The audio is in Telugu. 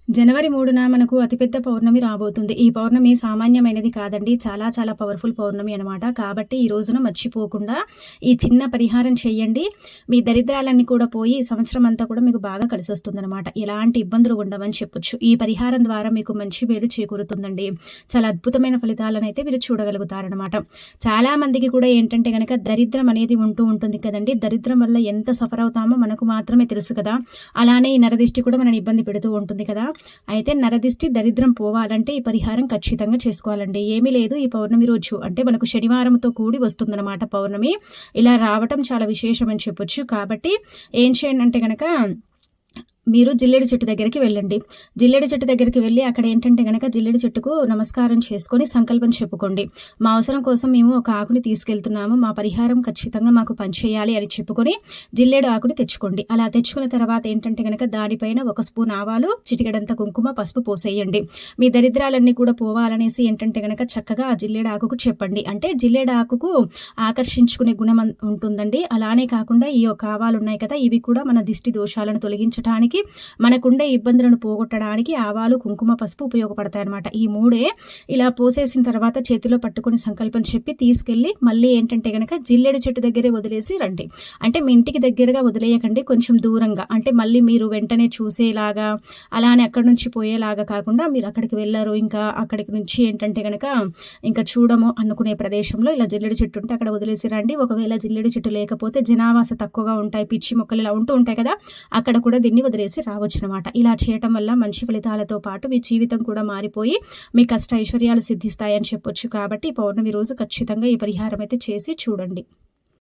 జనవరి 3న మనకు అతిపెద్ద పౌర్ణమి రాబోతుంది. ఈ పౌర్ణమి సామాన్యమైనది కాదండి. చాలా చాలా పవర్‌ఫుల్ పౌర్ణమి అనమాట. కాబట్టి ఈ రోజున మర్చిపోకుండా ఈ చిన్న పరిహారం చేయండి. మీ దరిద్రాలన్నీ కూడా పోయి ఈ సంవత్సరం అంతా కూడా మీకు బాగా కలిసొస్తుందనమాట. ఎలాంటి ఇబ్బందులు ఉండవని చెప్పొచ్చు. ఈ పరిహారం ద్వారా మీకు మంచి మేలు చేకూరుతుందండి. చాలా అద్భుతమైన ఫలితాలనైతే మీరు చూడగలుగుతారనమాట. చాలా మందికి కూడా ఏంటంటే గనక దరిద్రం అనేది ఉంటూ ఉంటుంది కదండీ. దరిద్రం వల్ల ఎంత సఫర్ అవుతామో మనకు మాత్రమే తెలుసు కదా! అలానే ఈ నరదిష్టి కూడా మనల్ని ఇబ్బంది పెడుతూ ఉంటుంది కదా! అయితే నరదిష్టి దరిద్రం పోవాలంటే ఈ పరిహారం ఖచ్చితంగా చేసుకోవాలండి. ఏమీ లేదు, ఈ పౌర్ణమి రోజు అంటే మనకు శనివారంతో కూడి వస్తుందన్నమాట పౌర్ణమి. ఇలా రావటం చాలా విశేషం అని చెప్పొచ్చు. కాబట్టి ఏం చేయండి అంటే గనక మీరు జిల్లేడు చెట్టు దగ్గరికి వెళ్ళండి. జిల్లేడు చెట్టు దగ్గరికి వెళ్ళి అక్కడ ఏంటంటే గనక జిల్లేడు చెట్టుకు నమస్కారం చేసుకొని సంకల్పం చెప్పుకోండి. మా అవసరం కోసం మేము ఒక ఆకుని తీసుకెళ్తున్నాము. మా పరిహారం ఖచ్చితంగా మాకు పనిచేయాలి అని చెప్పుకొని జిల్లేడు ఆకుని తెచ్చుకోండి. అలా తెచ్చుకున్న తర్వాత ఏంటంటే గనక దానిపైన 1 స్పూన్ ఆవాలు, చిటికెడంత కుంకుమ, పసుపు పోసేయండి. మీ దరిద్రాలన్నీ కూడా పోవాలనేసి ఏంటంటే గనక చక్కగా ఆ జిల్లేడు ఆకుకు చెప్పండి. అంటే జిల్లేడు ఆకుకు ఆకర్షించుకునే గుణం ఉంటుందండి. అలానే కాకుండా ఈ యొక్క ఆవాలు ఉన్నాయి కదా, ఇవి కూడా మన దిష్టి దోషాలను తొలగించడానికి, మనకుండే ఇబ్బందులను పోగొట్టడానికి ఆవాలు, కుంకుమ, పసుపు ఉపయోగపడతాయి అనమాట. ఈ మూడే ఇలా పోసేసిన తర్వాత చేతిలో పట్టుకొని సంకల్పం చెప్పి తీసుకెళ్ళి మళ్ళీ ఏంటంటే గనక జిల్లేడు చెట్టు దగ్గరే వదిలేసి రండి. అంటే మీ ఇంటికి దగ్గరగా వదిలేయకండి, కొంచెం దూరంగా. అంటే మళ్ళీ మీరు వెంటనే చూసేలాగా అలానే అక్కడి నుంచి పోయేలాగా కాకుండా మీరు అక్కడికి వెళ్ళరు, ఇంకా అక్కడికి నుంచి ఏంటంటే గనక ఇంకా చూడము అనుకునే ప్రదేశంలో ఇలా జిల్లేడు చెట్టు ఉంటే అక్కడ వదిలేసి రండి. ఒకవేళ జిల్లేడు చెట్టు లేకపోతే జనావాస తక్కువగా ఉంటాయి, పిచ్చి మొక్కలు ఇలా ఉంటూ ఉంటాయి కదా, అక్కడ కూడా దీన్ని వదిలేసి రావచ్చనమాట. ఇలా చేయటం వల్ల మంచి ఫలితాలతో పాటు మీ జీవితం కూడా మారిపోయి మీ కష్ట ఐశ్వర్యాలు సిద్ధిస్తాయని చెప్పొచ్చు. కాబట్టి పౌర్ణమి రోజు ఖచ్చితంగా ఈ పరిహారం అయితే చేసి చూడండి.